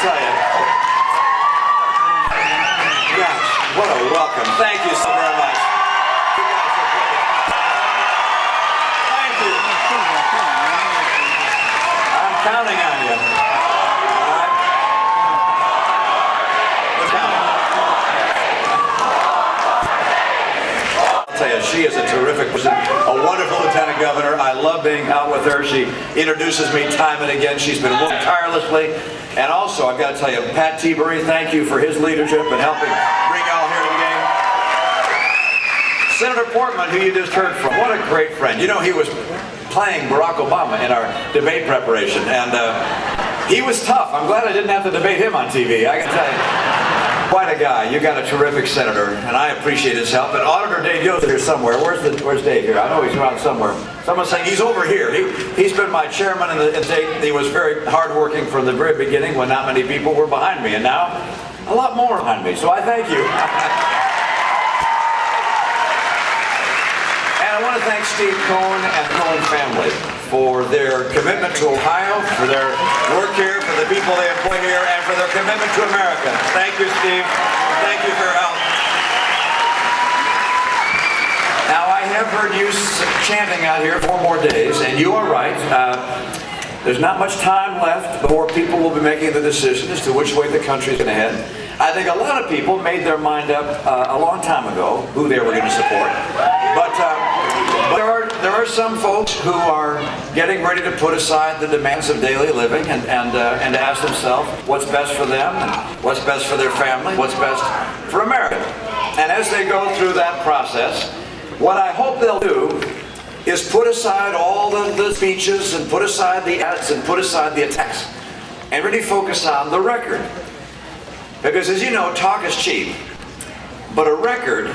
tell you. Gosh, what a welcome. Thank you so very much. You guys are great. Thank you. I'm counting on you. All right? We're counting. I'll tell you, she is a terrific person, a wonderful lieutenant governor. I love being out with her. She introduces me time and again. She's been working tirelessly. And also, I've got to tell you, Pat Tiberi, thank you for his leadership and helping bring y'all here to the game. Senator Portman, who you just heard from, what a great friend. You know, he was playing Barack Obama in our debate preparation, and he was tough. I'm glad I didn't have to debate him on TV. I can tell you, quite a guy. You got a terrific senator, and I appreciate his help. And Auditor Dave Yost here somewhere. Where's Dave here? I know he's around somewhere. Someone's saying he's over here. He's been my chairman in the state. He was very hardworking from the very beginning when not many people were behind me, and now a lot more behind me. So I thank you. I want to thank Steve Cohen and the Cohen family for their commitment to Ohio, for their work here, for the people they employ here, and for their commitment to America. Thank you, Steve. Thank you for your help. Now, I have heard you chanting out here 4 more days, and you are right. There's not much time left before people will be making the decision as to which way the country is going to head. I think a lot of people made their mind up a long time ago who they were going to support. But there are some folks who are getting ready to put aside the demands of daily living and ask themselves what's best for them, and what's best for their family, what's best for America. And as they go through that process, what I hope they'll do is put aside all the speeches and put aside the ads and put aside the attacks and really focus on the record. Because as you know, talk is cheap, but a record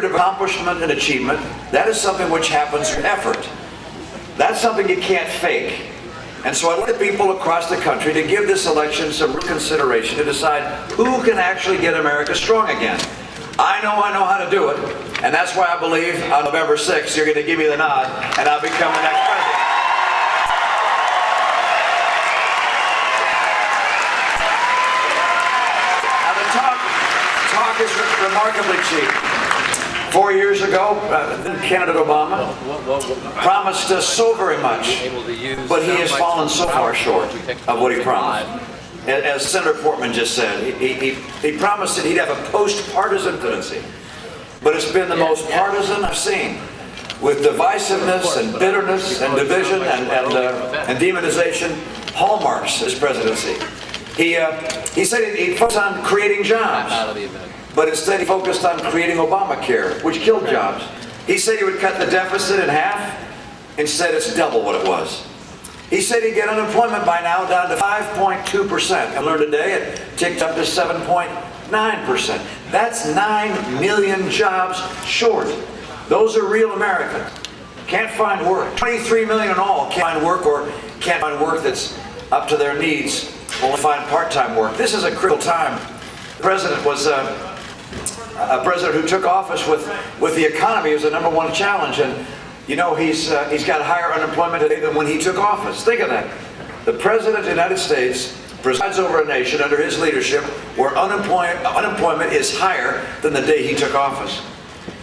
of accomplishment and achievement, that is something which happens through effort. That's something you can't fake. And so I'd like people across the country to give this election some real consideration to decide who can actually get America strong again. I know how to do it, and that's why I believe on November 6th you're going to give me the nod and I'll become the next president. Now the talk is remarkably cheap. 4 years ago, candidate Obama promised us so very much, but he has fallen so far short of what he promised. As Senator Portman just said, he promised that he'd have a post-partisan presidency, but it's been the most partisan I've seen, with divisiveness and bitterness and division and demonization hallmarks his presidency. He said he'd focus on creating jobs, but instead he focused on creating Obamacare, which killed jobs. He said he would cut the deficit in half. Instead, it's double what it was. He said he'd get unemployment by now down to 5.2%. I learned today it ticked up to 7.9%. That's 9 million jobs short. Those are real Americans. Can't find work. 23 million in all can't find work or can't find work that's up to their needs. Only find part-time work. This is a critical time. The president was a president who took office with the economy as the #1 challenge, and you know he's got higher unemployment today than when he took office. Think of that. The President of the United States presides over a nation under his leadership where unemployment is higher than the day he took office.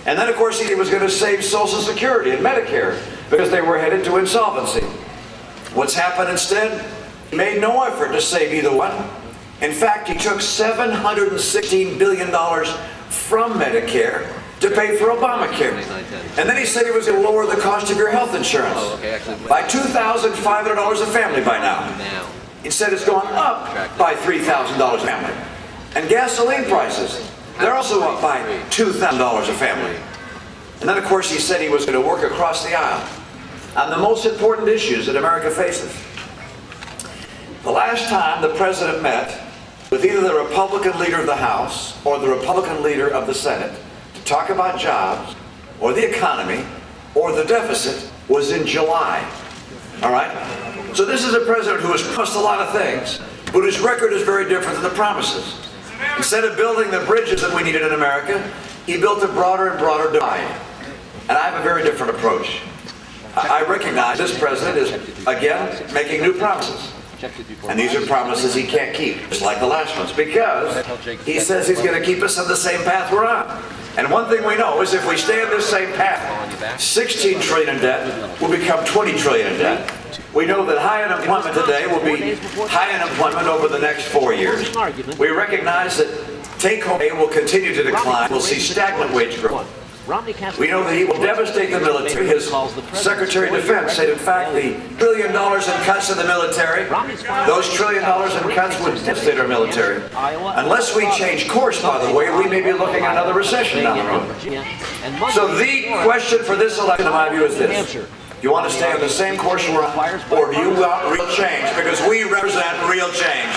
And then of course he was going to save Social Security and Medicare because they were headed to insolvency. What's happened instead? He made no effort to save either one. In fact, he took $716 billion from Medicare to pay for Obamacare. And then he said he was going to lower the cost of your health insurance by $2,500 a family by now. Instead, it's gone up by $3,000 a family. And gasoline prices, they're also up by $2,000 a family. And then, of course, he said he was going to work across the aisle on the most important issues that America faces. The last time the president met with either the Republican leader of the House or the Republican leader of the Senate to talk about jobs or the economy or the deficit was in July. All right? So this is a president who has promised a lot of things, but his record is very different than the promises. Instead of building the bridges that we needed in America, he built a broader and broader divide. And I have a very different approach. I recognize this president is, again, making new promises. And these are promises he can't keep, just like the last ones, because he says he's going to keep us on the same path we're on. And one thing we know is if we stay on this same path, 16 trillion in debt will become 20 trillion in debt. We know that high unemployment today will be high unemployment over the next 4 years. We recognize that take-home pay will continue to decline. We'll see stagnant wage growth. We know that he will devastate the military. His Secretary of Defense said, in fact, the $1 trillion in cuts to the military, those $1 trillion in cuts would devastate our military. Unless we change course, by the way, we may be looking at another recession down the road. So the question for this election, in my view, is this. Do you want to stay on the same course we're on, or do you want real change? Because we represent real change.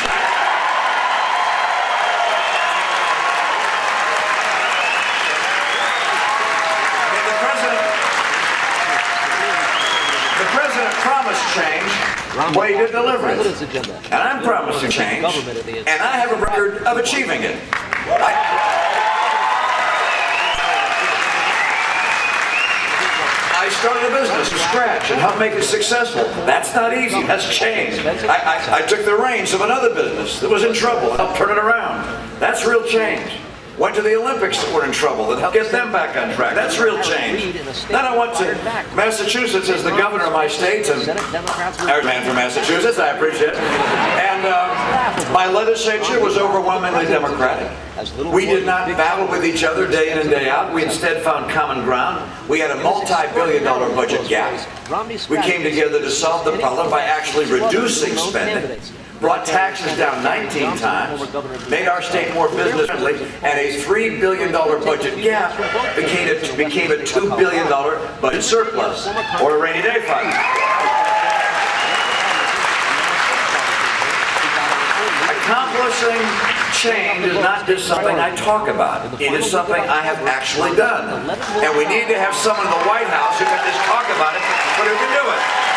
Promised change, but he didn't deliver it. And I'm promising change, and I have a record of achieving it. I started a business from scratch and helped make it successful. That's not easy. That's change. I took the reins of another business that was in trouble and helped turn it around. That's real change. Went to the Olympics that were in trouble and helped get them back on track. That's real change. Then I went to Massachusetts as the governor of my state, and I was a man from Massachusetts, I appreciate it. And my legislature was overwhelmingly Democratic. We did not battle with each other day in and day out. We instead found common ground. We had a multi-billion-dollar budget gap. We came together to solve the problem by actually reducing spending. Brought taxes down 19 times, made our state more business friendly, and a $3 billion budget gap became a $2 billion budget surplus, or a rainy day fund. Accomplishing change is not just something I talk about. It is something I have actually done. And we need to have someone in the White House who can just talk about it, but who can do it.